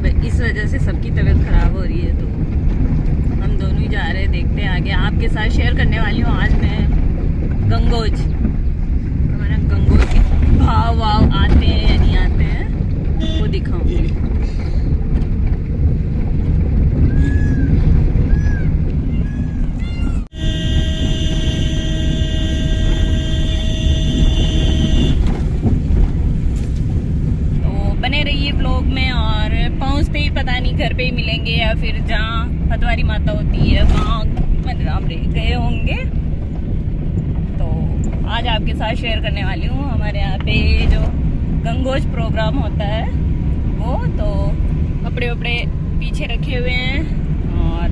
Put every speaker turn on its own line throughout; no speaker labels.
अब इस वजह से सबकी तबीयत खराब हो रही है, तो हम दोनों ही जा रहे हैं। देखते हैं आगे। आपके साथ शेयर करने वाली हूँ आज मैं गंगोज, हमारा गंगोज के भाव वाव आते हैं या नहीं आते हैं वो दिखाऊंगी। बने रहिए ब्लॉग में, और पहुंचते ही पता नहीं घर पे ही मिलेंगे या फिर जहाँ पतवारी माता होती है वहाँ हम गए होंगे। तो आज आपके साथ शेयर करने वाली हूँ हमारे यहाँ पे जो गंगोज प्रोग्राम होता है वो। तो कपड़े वपड़े पीछे रखे हुए हैं और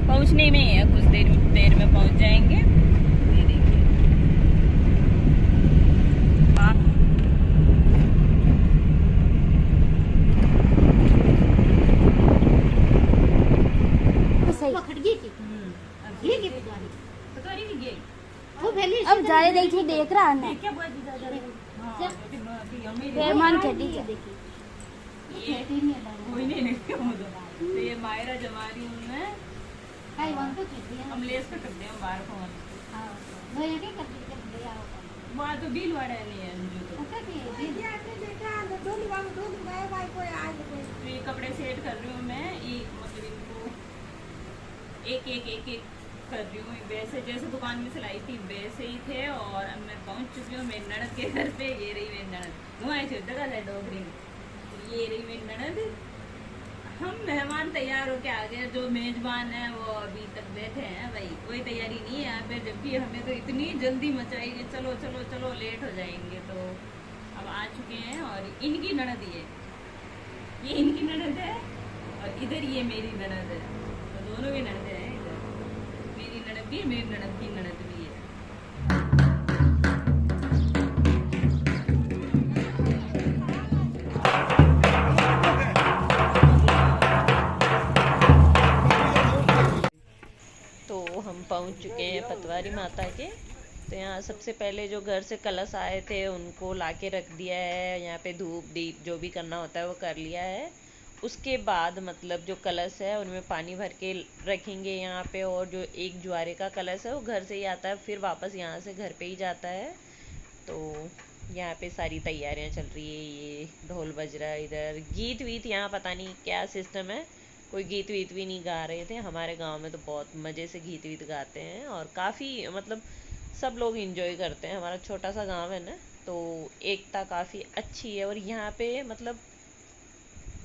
पहुँचने में ही है, कुछ देर में पहुँच जाएंगे। ये देखिए
अब जाए देखिए देख रहा है ना फिर मन चली
तो ये मायरा जमा रही हूँ मैं, अमलेस का करते हैं बाहर फोन वहाँ तो बिल वाड़ा नहीं है तो ये कपड़े सेट कर रही हूँ मैं। मतलब इनको एक एक एक एक कर रही हूँ, वैसे जैसे दुकान में सिलाई थी वैसे ही थे। और अब मैं पहुँच चुकी हूँ मेरी ननद के घर पे। ये रही मेरी ननद, घुमाई जगह है डोगरी में। ये रही मेरी ननद। हम मेहमान तैयार होके आ गए, जो मेजबान है वो अभी तक बैठे हैं। भाई कोई तैयारी नहीं है यहाँ पे, जब भी हमें तो इतनी जल्दी मचाई कि चलो चलो चलो लेट हो जाएंगे। तो अब आ चुके हैं और इनकी ननद ये इनकी ननद है और इधर ये मेरी ननद है। तो दोनों की ननद है, इधर मेरी ननद भी, मेरी ननद की ननद भी है। तो हम पहुंच चुके हैं पतवारी माता के। तो यहाँ सबसे पहले जो घर से कलश आए थे उनको लाके रख दिया है। यहाँ पे धूप दीप जो भी करना होता है वो कर लिया है। उसके बाद मतलब जो कलश है उनमें पानी भर के रखेंगे यहाँ पे। और जो एक ज्वारे का कलश है वो घर से ही आता है, फिर वापस यहाँ से घर पे ही जाता है। तो यहाँ पे सारी तैयारियाँ चल रही है, ये ढोल बज रहा है, इधर गीत वीत यहाँ पता नहीं क्या सिस्टम है, कोई गीत वीत भी नहीं गा रहे थे। हमारे गांव में तो बहुत मज़े से गीत वीत गाते हैं और काफ़ी मतलब सब लोग इंजॉय करते हैं। हमारा छोटा सा गांव है ना, तो एकता काफ़ी अच्छी है। और यहाँ पे मतलब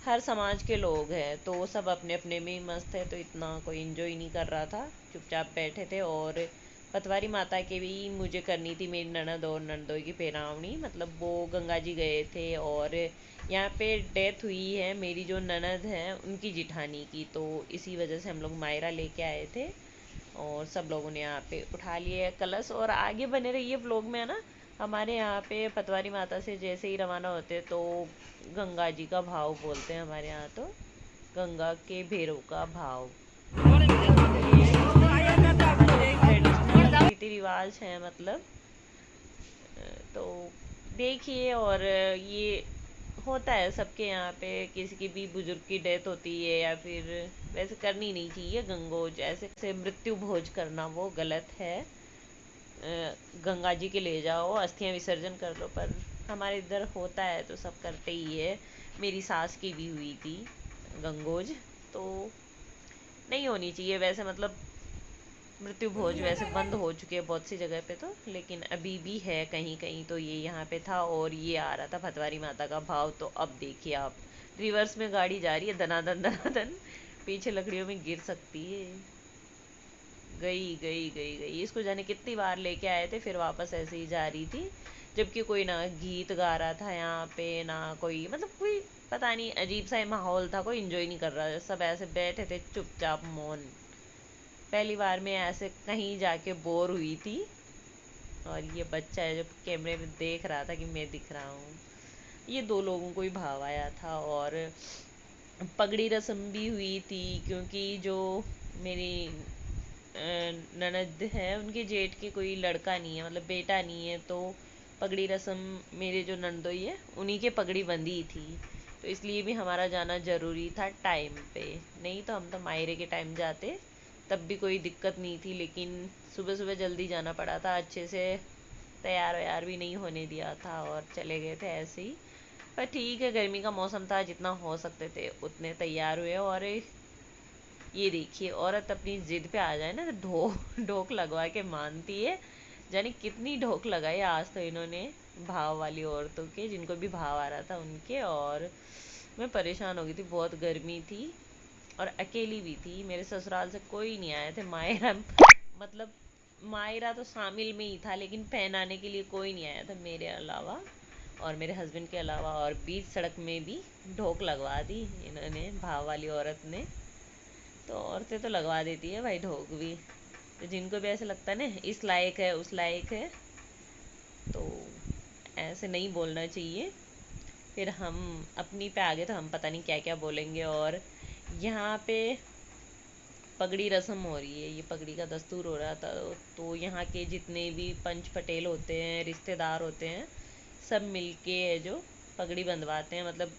हर समाज के लोग हैं, तो वो सब अपने अपने में ही मस्त है, तो इतना कोई इंजॉय नहीं कर रहा था, चुपचाप बैठे थे। और पतवारी माता के भी मुझे करनी थी मेरी ननद और नंदोई की पेरावनी। मतलब वो गंगा जी गए थे और यहाँ पे डेथ हुई है मेरी जो ननद है उनकी जिठानी की, तो इसी वजह से हम लोग मायरा लेके आए थे और सब लोगों ने यहाँ पे उठा लिए कलश। और आगे बने रहिए व्लॉग में, है ना। हमारे यहाँ पे पतवारी माता से जैसे ही रवाना होते तो गंगा जी का भाव बोलते हैं हमारे यहाँ, तो गंगा के भैरव का भाव। रीति रिवाज है मतलब। तो देखिए, और ये होता है सबके यहाँ पे, किसी की भी बुजुर्ग की डेथ होती है या फिर वैसे करनी नहीं चाहिए गंगोज, ऐसे मृत्यु भोज करना वो गलत है। गंगा जी के ले जाओ, अस्थियां विसर्जन कर लो, पर हमारे इधर होता है तो सब करते ही है। मेरी सास की भी हुई थी गंगोज, तो नहीं होनी चाहिए वैसे। मतलब मृत्यु भोज वैसे बंद हो चुके हैं बहुत सी जगह पे, तो लेकिन अभी भी है कहीं कहीं। तो ये यहाँ पे था और ये आ रहा था पतवारी माता का भाव। तो अब देखिए आप, रिवर्स में गाड़ी जा रही है दनादन दनादन, पीछे लकड़ियों में गिर सकती है। गई गई गई गई, इसको जाने कितनी बार लेके आए थे, फिर वापस ऐसे ही जा रही थी। जबकि कोई ना गीत गा रहा था यहाँ पे, ना कोई मतलब कोई पता नहीं, अजीब सा माहौल था, कोई इंजॉय नहीं कर रहा था, सब ऐसे बैठे थे चुपचाप मौन। पहली बार में ऐसे कहीं जाके बोर हुई थी। और ये बच्चा है जो कैमरे में देख रहा था कि मैं दिख रहा हूँ। ये दो लोगों को ही भाव आया था। और पगड़ी रस्म भी हुई थी, क्योंकि जो मेरी ननद है उनके जेठ के कोई लड़का नहीं है, मतलब बेटा नहीं है, तो पगड़ी रस्म मेरे जो नंदोई है उन्हीं के पगड़ी बंधी थी। तो इसलिए भी हमारा जाना ज़रूरी था टाइम पे। नहीं तो हम तो मायरे के टाइम जाते, तब भी कोई दिक्कत नहीं थी, लेकिन सुबह सुबह जल्दी जाना पड़ा था, अच्छे से तैयार व्यार भी नहीं होने दिया था और चले गए थे ऐसे ही। पर ठीक है, गर्मी का मौसम था, जितना हो सकते थे उतने तैयार हुए। और ये देखिए, औरत अपनी जिद पे आ जाए ना तो ढोक लगवा के मानती है। जाने कितनी ढोक लगाई आज तो इन्होंने, भाव वाली औरतों के, जिनको भी भाव आ रहा था उनके। और मैं परेशान हो गई थी, बहुत गर्मी थी और अकेली भी थी, मेरे ससुराल से कोई नहीं आए थे। मायरा मतलब मायरा तो शामिल में ही था, लेकिन पहनाने के लिए कोई नहीं आया था मेरे अलावा और मेरे हस्बैंड के अलावा। और बीच सड़क में भी ढोक लगवा दी इन्होंने, भाव वाली औरत ने। तो औरतें तो लगवा देती है भाई ढोक भी, तो जिनको भी ऐसा लगता है ना इस लायक है उस लायक है, तो ऐसे नहीं बोलना चाहिए। फिर हम अपनी पे आगे तो हम पता नहीं क्या क्या बोलेंगे। और यहाँ पे पगड़ी रस्म हो रही है, ये पगड़ी का दस्तूर हो रहा था। तो यहाँ के जितने भी पंच पटेल होते हैं, रिश्तेदार होते हैं, सब मिलके जो पगड़ी बंधवाते हैं। मतलब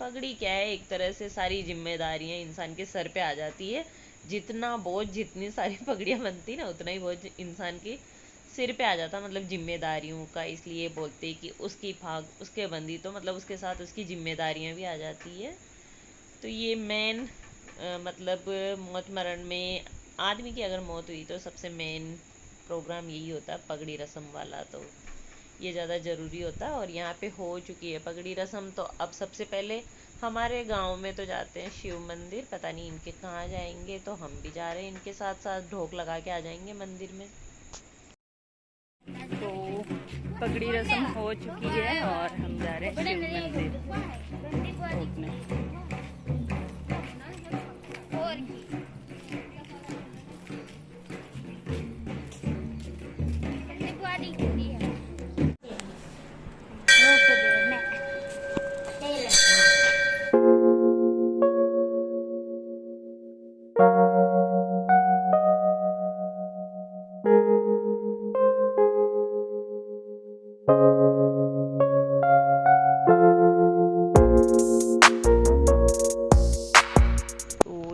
पगड़ी क्या है, एक तरह से सारी जिम्मेदारियां इंसान के सर पे आ जाती है। जितना बोझ, जितनी सारी पगड़ियां बनती ना, उतना ही बोझ इंसान के सिर पे आ जाता, मतलब जिम्मेदारियों का। इसलिए बोलते हैं कि उसकी भाग उसके बंदी, तो मतलब उसके साथ उसकी जिम्मेदारियां भी आ जाती है। तो ये मेन मतलब मौत मरण में आदमी की अगर मौत हुई तो सबसे मेन प्रोग्राम यही होता है, पगड़ी रस्म वाला। तो ये ज़्यादा ज़रूरी होता है और यहाँ पे हो चुकी है पगड़ी रस्म। तो अब सबसे पहले हमारे गांव में तो जाते हैं शिव मंदिर, पता नहीं इनके कहाँ जाएंगे, तो हम भी जा रहे हैं इनके साथ साथ, ढोक लगा के आ जाएंगे मंदिर में। तो पगड़ी रस्म हो चुकी है और हम जा रहे हैं शिव मंदिर में।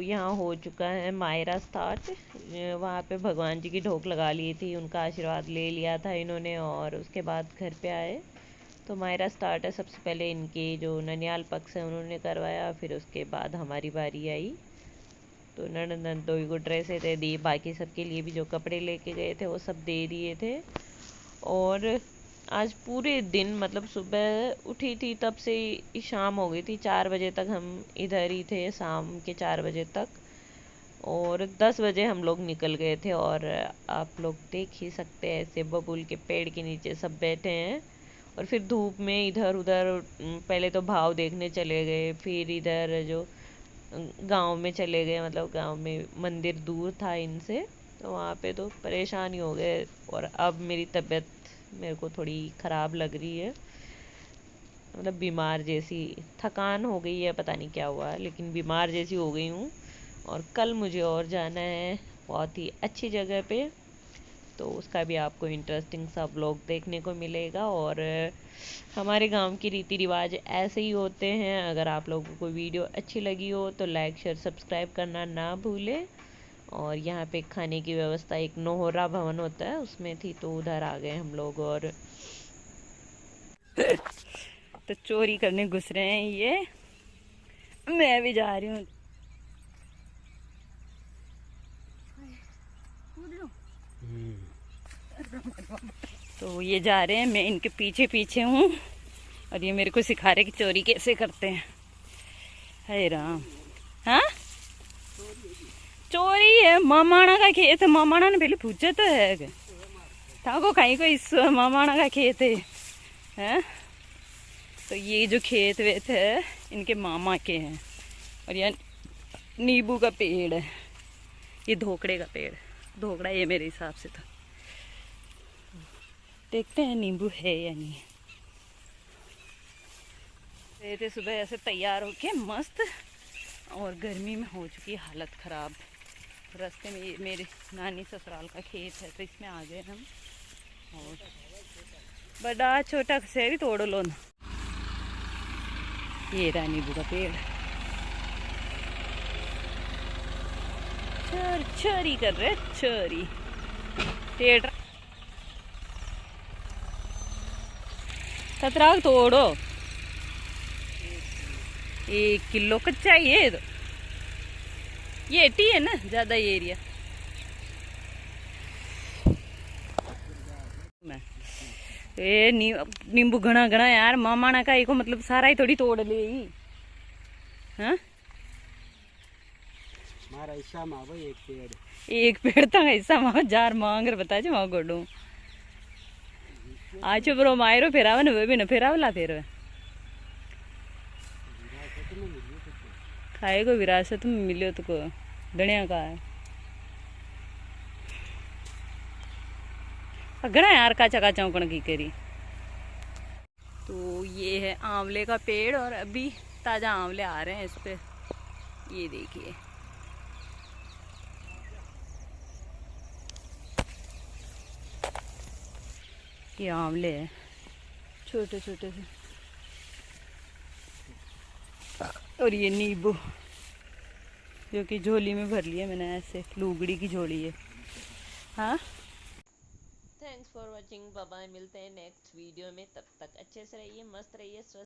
यहाँ हो चुका है मायरा स्टार्ट। वहाँ पे भगवान जी की ढोक लगा ली थी, उनका आशीर्वाद ले लिया था इन्होंने और उसके बाद घर पे आए। तो मायरा स्टार्ट है, सबसे पहले इनके जो ननियाल पक्ष है उन्होंने करवाया, फिर उसके बाद हमारी बारी आई। तो ननद नंदोई को ड्रेसें दे दी, बाकी सबके लिए भी जो कपड़े लेके गए थे वो सब दे दिए थे। और आज पूरे दिन, मतलब सुबह उठी थी तब से शाम हो गई थी, 4 बजे तक हम इधर ही थे, शाम के 4 बजे तक। और 10 बजे हम लोग निकल गए थे। और आप लोग देख ही सकते हैं, ऐसे बबूल के पेड़ के नीचे सब बैठे हैं। और फिर धूप में इधर उधर, पहले तो भाव देखने चले गए, फिर इधर जो गांव में चले गए, मतलब गांव में मंदिर दूर था इनसे, तो वहाँ पे तो परेशान ही हो गए। और अब मेरी तबीयत मेरे को थोड़ी ख़राब लग रही है, मतलब बीमार जैसी, थकान हो गई है, पता नहीं क्या हुआ है, लेकिन बीमार जैसी हो गई हूँ। और कल मुझे और जाना है बहुत ही अच्छी जगह पे, तो उसका भी आपको इंटरेस्टिंग सा व्लॉग देखने को मिलेगा। और हमारे गांव की रीति रिवाज ऐसे ही होते हैं। अगर आप लोगों को वीडियो अच्छी लगी हो तो लाइक शेयर सब्सक्राइब करना ना भूलें। और यहाँ पे खाने की व्यवस्था, एक नोहरा भवन होता है उसमें थी, तो उधर आ गए हम लोग। और तो चोरी करने घुस रहे हैं ये, मैं भी जा रही हूँ। तो ये जा रहे हैं, मैं इनके पीछे पीछे हूँ और ये मेरे को सिखा रहे कि चोरी कैसे करते हैं। हाय राम। हाँ, चोरी है, मामाना का खेत है, मामाना ने पहले पूछा तो है को कहीं को, इस मामाना का खेत है। तो ये जो खेत वेत है इनके मामा के हैं। और यह नींबू का पेड़ है, ये धोकड़े का पेड़, धोकड़ा ये मेरे हिसाब से था। देखते हैं नींबू है या नहीं। गए थे सुबह ऐसे तैयार होके मस्त, और गर्मी में हो चुकी हालत ख़राब। रास्ते में ये मेरे नानी ससुराल का खेत है, तो इसमें आ गए हम। और बड़ा छोटा खसेरी तोड़ लो ना।
ये रहा नींबू का पेड़। चोरी कर रहे, चोरी। पेड़ कतरा तोड़ो। 1 किलो कच्चा ये तो, ये एटी है ना ज्यादा ये एरिया। ए नींबू घना घना यार, मामा ना का को मतलब सारा ही थोड़ी तोड़ ले। हाँ
मारा हिस्सा में भाई
एक पेड़ तो हिस्सा में जार मांग रहे बता जो गोडू आज ब्रो मायरो फेरावे न भी न फेरावला फेर खाए को विरासत में मिलो तो को धनिया का है घना यार काचा काचा कण की करी। तो ये है आंवले का पेड़ और अभी ताजा आंवले आ रहे हैं इस पे, ये देखिए। ये आंवले हैं छोटे छोटे से, और ये नींबू जो कि झोली में भर लिया मैंने, ऐसे लुगड़ी की झोली है। हाँ
thanks for watching, bye bye, मिलते हैं नेक्स्ट वीडियो में। तब तक अच्छे से रहिए, मस्त रहिए,